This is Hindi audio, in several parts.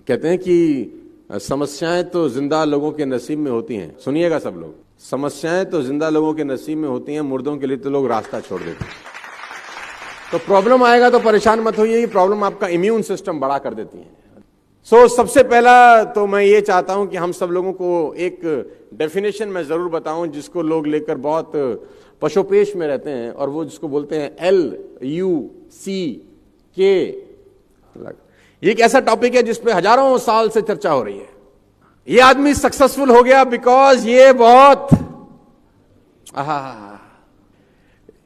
कहते हैं कि समस्याएं तो जिंदा लोगों के नसीब में होती हैं। सुनिएगा सब लोग, समस्याएं तो जिंदा लोगों के नसीब में होती हैं, मुर्दों के लिए तो लोग रास्ता छोड़ देते हैं। तो प्रॉब्लम आएगा तो परेशान मत होइए, ये प्रॉब्लम आपका इम्यून सिस्टम बड़ा कर देती है। सबसे पहला तो मैं ये चाहता हूं कि हम सब लोगों को एक डेफिनेशन मैं जरूर बताऊं जिसको लोग लेकर बहुत पशोपेश में रहते हैं, और वो जिसको बोलते हैं LUCK। ये एक ऐसा टॉपिक है जिस पे हजारों साल से चर्चा हो रही है। ये आदमी सक्सेसफुल हो गया बिकॉज ये बहुत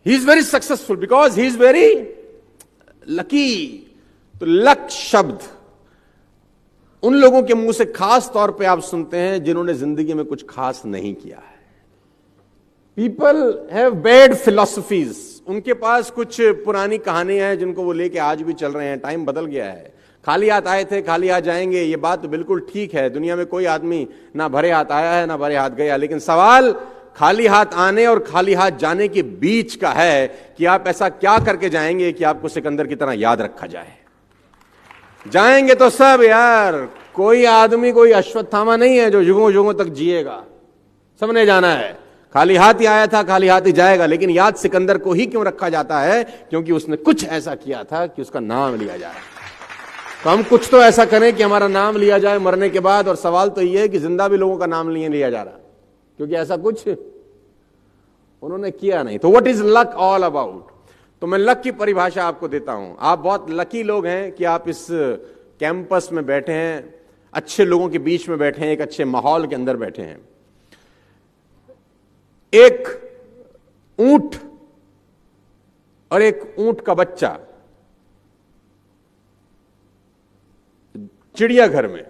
he is very successful because he is very lucky. तो लक शब्द उन लोगों के मुंह से खास तौर पे आप सुनते हैं जिन्होंने जिंदगी में कुछ खास नहीं किया है। पीपल हैव बैड फिलॉसफीज, उनके पास कुछ पुरानी कहानियां हैं जिनको वो लेके आज भी चल रहे हैं। टाइम बदल गया है, खाली हाथ आए थे खाली हाथ जाएंगे, ये बात तो बिल्कुल ठीक है। दुनिया में कोई आदमी ना भरे हाथ आया है ना भरे हाथ गया, लेकिन सवाल खाली हाथ आने और खाली हाथ जाने के बीच का है कि आप ऐसा क्या करके जाएंगे कि आपको सिकंदर की तरह याद रखा जाए। जाएंगे तो सब यार, कोई आदमी कोई अश्वत्थामा नहीं है जो युगों युगों तक जिएगा, सबने जाना है। खाली हाथ ही आया था खाली हाथ ही जाएगा, लेकिन याद सिकंदर को ही क्यों रखा जाता है? क्योंकि उसने कुछ ऐसा किया था कि उसका नाम लिया जाए। तो हम कुछ तो ऐसा करें कि हमारा नाम लिया जाए मरने के बाद। और सवाल तो यह है कि जिंदा भी लोगों का नाम नहीं लिया जा रहा, क्योंकि ऐसा कुछ उन्होंने किया नहीं। तो what is luck all about? तो मैं लक की परिभाषा आपको देता हूं। आप बहुत लकी लोग हैं कि आप इस कैंपस में बैठे हैं, अच्छे लोगों के बीच में बैठे हैं, एक अच्छे माहौल के अंदर बैठे हैं। एक ऊंट और एक ऊंट का बच्चा चिड़ियाघर में,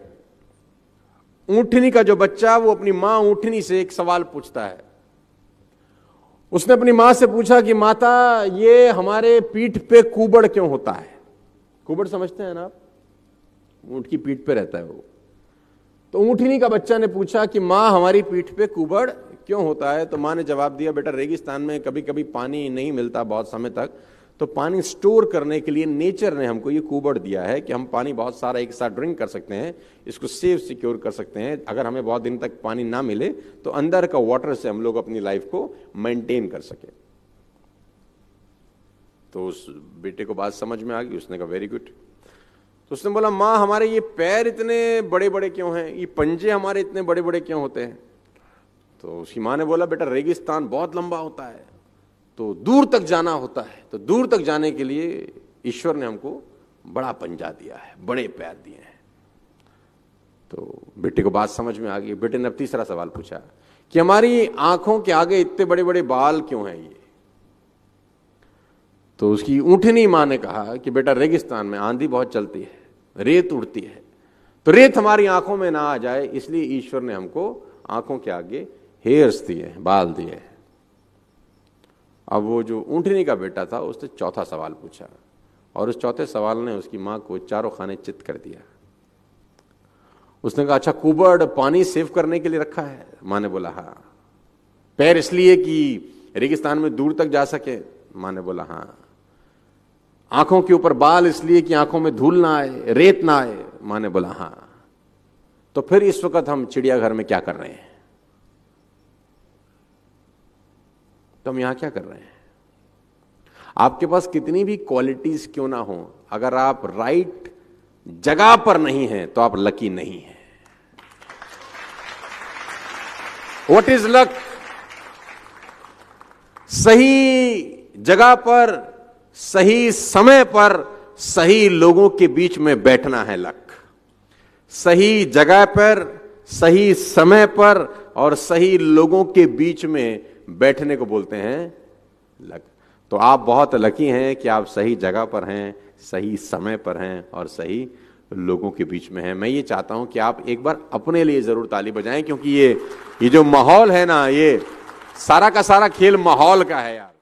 ऊंटनी का जो बच्चा वो अपनी मां ऊंटनी से एक सवाल पूछता है। उसने अपनी मां से पूछा कि माता, ये हमारे पीठ पे कुबड़ क्यों होता है? कुबड़ समझते हैं ना आप? ऊंट की पीठ पे रहता है वो। तो ऊंटनी का बच्चा ने पूछा कि मां, हमारी पीठ पे कुबड़ क्यों होता है? तो मां ने जवाब दिया, बेटा रेगिस्तान में कभी कभी पानी नहीं मिलता बहुत समय तक, तो पानी स्टोर करने के लिए नेचर ने हमको ये कुबड़ दिया है कि हम पानी बहुत सारा एक साथ ड्रिंक कर सकते हैं, इसको सेव सिक्योर कर सकते हैं। अगर हमें बहुत दिन तक पानी ना मिले तो अंदर का वाटर से हम लोग अपनी लाइफ को मेंटेन कर सके। तो उस बेटे को बात समझ में आ गई, उसने कहा वेरी गुड। तो उसने बोला, माँ हमारे ये पैर इतने बड़े बड़े क्यों हैं, ये पंजे हमारे इतने बड़े बड़े क्यों होते हैं? तो उसकी माँ ने बोला, बेटा रेगिस्तान बहुत लंबा होता है तो दूर तक जाना होता है, तो दूर तक जाने के लिए ईश्वर ने हमको बड़ा पंजा दिया है, बड़े पैर दिए हैं। तो बेटे को बात समझ में आ गई। बेटे ने अब तीसरा सवाल पूछा कि हमारी आंखों के आगे इतने बड़े बड़े बाल क्यों हैं ये? तो उसकी ऊंटनी मां ने कहा कि बेटा रेगिस्तान में आंधी बहुत चलती है, रेत उड़ती है, तो रेत हमारी आंखों में ना आ जाए इसलिए ईश्वर ने हमको आंखों के आगे हेयर्स दिए, बाल दिए। अब वो जो ऊंटनी का बेटा था उसने चौथा सवाल पूछा, और उस चौथे सवाल ने उसकी मां को चारों खाने चित कर दिया। उसने कहा, अच्छा कुबड़ पानी सेव करने के लिए रखा है? मां ने बोला हाँ। पैर इसलिए कि रेगिस्तान में दूर तक जा सके? मां ने बोला हाँ। आंखों के ऊपर बाल इसलिए कि आंखों में धूल ना आए, रेत ना आए? मां ने बोला हाँ। तो फिर इस वक्त हम चिड़ियाघर में क्या कर रहे हैं? तो हम यहां क्या कर रहे हैं? आपके पास कितनी भी क्वालिटीज क्यों ना हो, अगर आप राइट जगह पर नहीं हैं तो आप लकी नहीं हैं। What is luck? सही जगह पर सही समय पर सही लोगों के बीच में बैठना है लक। सही जगह पर सही समय पर और सही लोगों के बीच में बैठने को बोलते हैं लक। तो आप बहुत लकी हैं कि आप सही जगह पर हैं, सही समय पर हैं और सही लोगों के बीच में हैं। मैं ये चाहता हूं कि आप एक बार अपने लिए जरूर ताली बजाएं, क्योंकि ये जो माहौल है ना, ये सारा का सारा खेल माहौल का है यार।